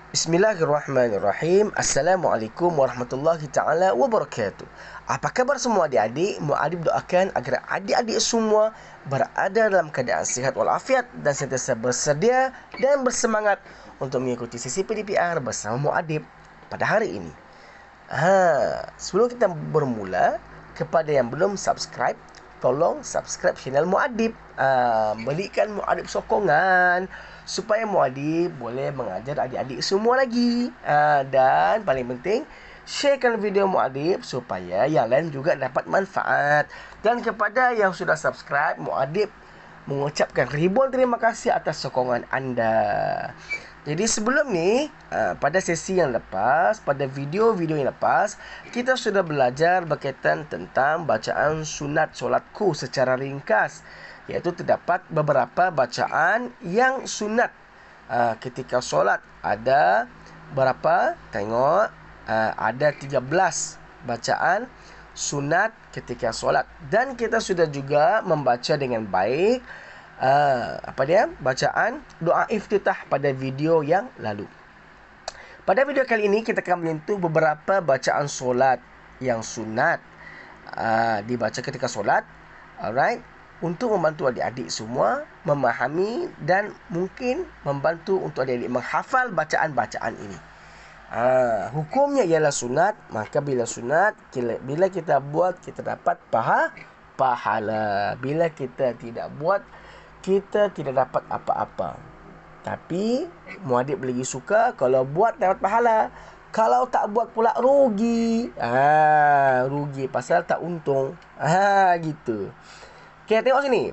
Bismillahirrahmanirrahim. Assalamualaikum warahmatullahi ta'ala wabarakatuh. Apa khabar semua adik-adik? Muadib doakan agar adik-adik semua berada dalam keadaan sihat walafiat dan sentiasa bersedia dan bersemangat untuk mengikuti sesi PDPR bersama Muadib pada hari ini. Sebelum kita bermula, kepada yang belum subscribe, tolong subscribe channel Muadib. Berikan Muadib sokongan supaya Muadib boleh mengajar adik-adik semua lagi. Dan paling penting, sharekan video Muadib supaya yang lain juga dapat manfaat. Dan kepada yang sudah subscribe, Muadib mengucapkan ribuan terima kasih atas sokongan anda. Jadi sebelum ni, pada sesi yang lepas, pada video-video yang lepas, kita sudah belajar berkaitan tentang bacaan sunat solatku secara ringkas. Iaitu terdapat beberapa bacaan yang sunat ketika solat. Ada berapa? Tengok, ada 13 bacaan sunat ketika solat. Dan kita sudah juga membaca dengan baik bacaan doa iftitah pada video yang lalu. Pada video kali ini kita akan menyentuh beberapa bacaan solat yang sunat dibaca ketika solat. Alright, untuk membantu adik-adik semua memahami dan mungkin membantu untuk adik-adik menghafal bacaan-bacaan ini. Hukumnya ialah sunat. Maka bila sunat, bila kita buat, kita dapat pahala. Bila kita tidak buat, kita tidak dapat apa-apa. Tapi Muadib lagi suka kalau buat dapat pahala, kalau tak buat pula rugi. Rugi pasal tak untung. Gitu. Okay, tengok sini.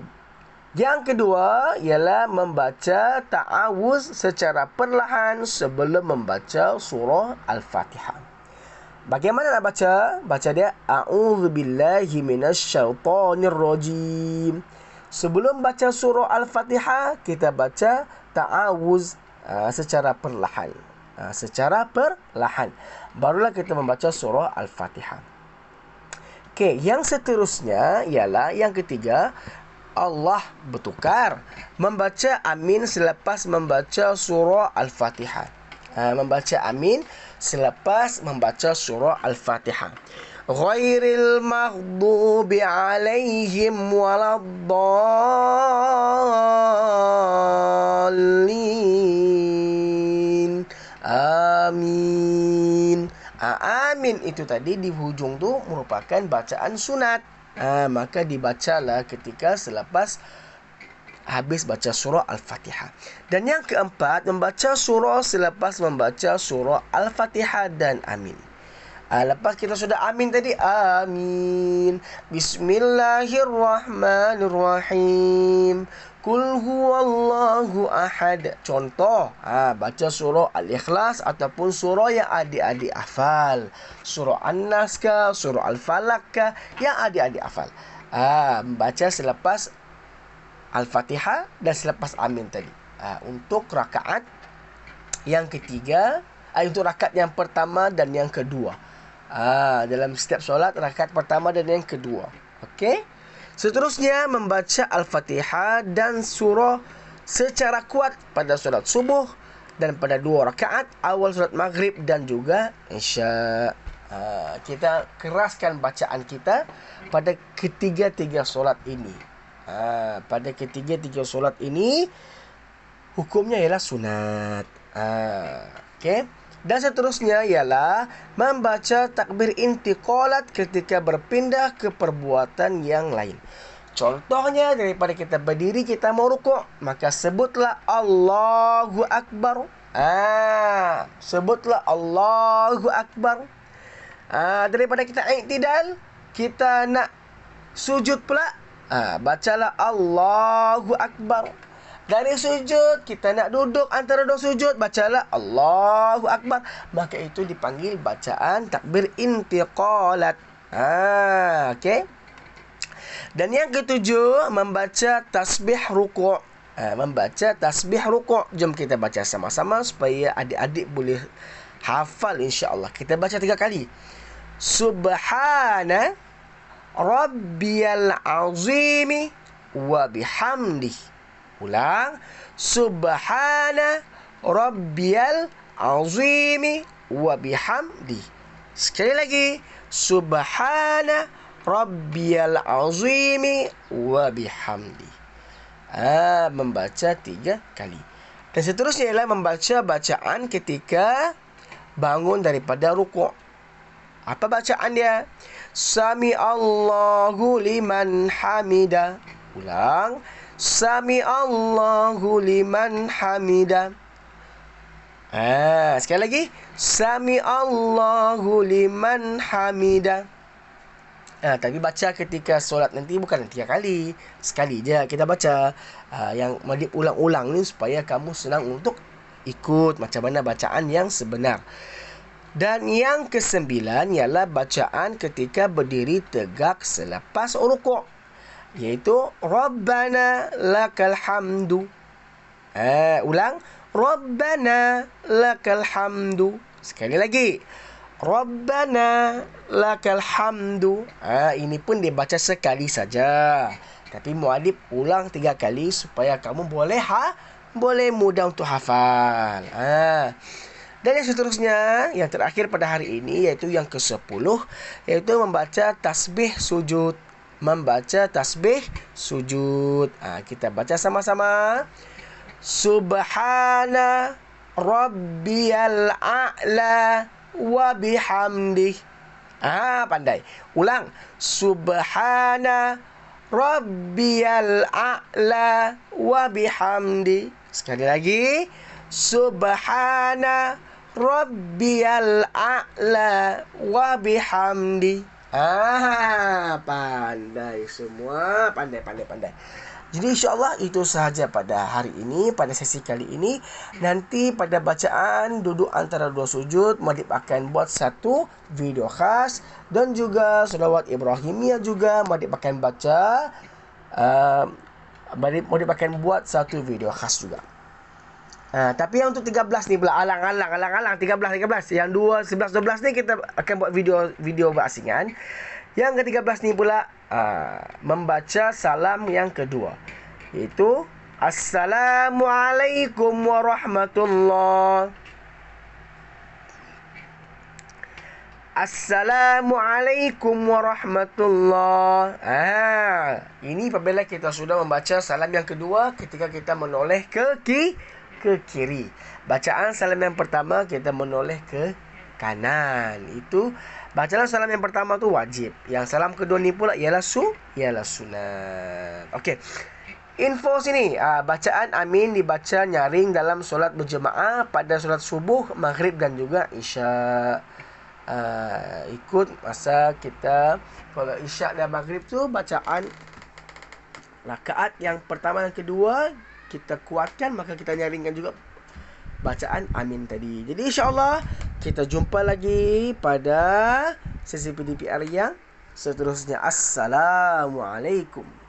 Yang kedua ialah membaca ta'awuz secara perlahan sebelum membaca surah Al-Fatihah. Bagaimana nak baca? Baca dia a'udzubillahi minasyaitonirrajim. Sebelum baca surah Al-Fatihah, kita baca ta'awuz secara perlahan. Secara perlahan. Barulah kita membaca surah Al-Fatihah. Okey, yang seterusnya ialah yang ketiga, Allah bertukar membaca amin selepas membaca surah Al-Fatihah. Membaca amin selepas membaca surah Al-Fatihah. Ghairil maghdubi alaihim waladdallin. Amin. Amin itu tadi di hujung tu merupakan bacaan sunat. Maka dibacalah ketika selepas habis baca surah Al-Fatihah. Dan yang keempat, membaca surah selepas membaca surah Al-Fatihah dan amin. Lepas kita sudah amin tadi, amin, bismillahirrahmanirrahim, Qul huwallahu ahad. Contoh, baca surah Al-Ikhlas ataupun surah yang adik-adik hafal. Surah An-Nas ke, surah Al-Falaq ke, yang adik-adik hafal. Baca selepas Al-Fatihah dan selepas amin tadi. Untuk rakaat yang ketiga, untuk rakaat yang pertama dan yang kedua. Dalam setiap solat, rakaat pertama dan yang kedua. Okey. Seterusnya membaca Al-Fatihah dan surah secara kuat pada solat subuh dan pada 2 rakaat awal solat maghrib dan juga isya. Kita keraskan bacaan kita pada ketiga-tiga solat ini. Pada ketiga-tiga solat ini hukumnya ialah sunat. Okey. Dan seterusnya ialah membaca takbir intiqalat ketika berpindah ke perbuatan yang lain. Contohnya, daripada kita berdiri, kita mau rukuk, maka sebutlah Allahu Akbar. Sebutlah Allahu Akbar. Daripada kita i'tidal, kita nak sujud pula, bacalah Allahu Akbar. Dari sujud, kita nak duduk antara 2 sujud, bacalah Allahu Akbar. Maka itu dipanggil bacaan takbir intiqalat. Okey. Dan yang ketujuh, membaca tasbih rukuk. Membaca tasbih rukuk. Jom kita baca sama-sama supaya adik-adik boleh hafal insya-Allah. Kita baca 3 kali. Subhana rabbiyal azimi wa bihamdihi. Ulang. Subhana rabbiyal azimi wa bihamdi. Sekali lagi, subhana rabbiyal azimi wa bihamdi. Membaca 3 kali. Dan seterusnya ialah membaca bacaan ketika bangun daripada rukuk. Apa bacaan dia? Sami Allahu liman hamida. Ulang. Sami Allahu liman hamida. Sekali lagi. Sami Allahu liman hamida. Tapi baca ketika solat nanti bukan 3 kali. Sekali je kita baca. Yang madib ulang-ulang ni supaya kamu senang untuk ikut macam mana bacaan yang sebenar. Dan yang ke-9 ialah bacaan ketika berdiri tegak selepas rukuk, iaitu Rabbana lakal hamdu. Ulang. Rabbana lakal hamdu. Sekali lagi. Rabbana lakal hamdu. Ini pun dibaca sekali saja. Tapi muadib ulang 3 kali supaya kamu boleh mudah untuk hafal. Dan yang seterusnya, yang terakhir pada hari ini, iaitu yang ke-10, iaitu membaca tasbih sujud. Membaca tasbih sujud. Kita baca sama-sama. Subhana rabbiyal a'la wa bihamdih. Pandai. Ulang. Subhana rabbiyal a'la wa bihamdi. Sekali lagi. Subhana rabbiyal a'la wa bihamdi. Pandai semua. Pandai. Jadi insyaAllah itu sahaja pada hari ini, pada sesi kali ini. Nanti pada bacaan duduk antara 2 sujud, madib akan buat satu video khas. Dan juga selawat Ibrahimiyah juga madib akan baca. Madib akan buat satu video khas juga. Tapi yang untuk 13 ni pula alang 13. Yang 11 12 ni kita akan buat video berasingan. Yang ke-13 ni pula membaca salam yang kedua, iaitu Assalamualaikum warahmatullahi. Assalamualaikum warahmatullahi. Ini apabila kita sudah membaca salam yang kedua ketika kita menoleh ke kiri. Bacaan salam yang pertama kita menoleh ke kanan. Itu bacaan salam yang pertama tu wajib. Yang salam kedua ni pula ialah sunat. Okey. Info sini, bacaan amin dibaca nyaring dalam solat berjemaah pada solat subuh, maghrib dan juga isyak. Ikut masa kita kalau isyak dan maghrib tu bacaan rakaat yang pertama dan kedua kita kuatkan, maka kita nyaringkan juga bacaan amin tadi. Jadi insya-Allah kita jumpa lagi pada sesi PDPR yang seterusnya. Assalamualaikum.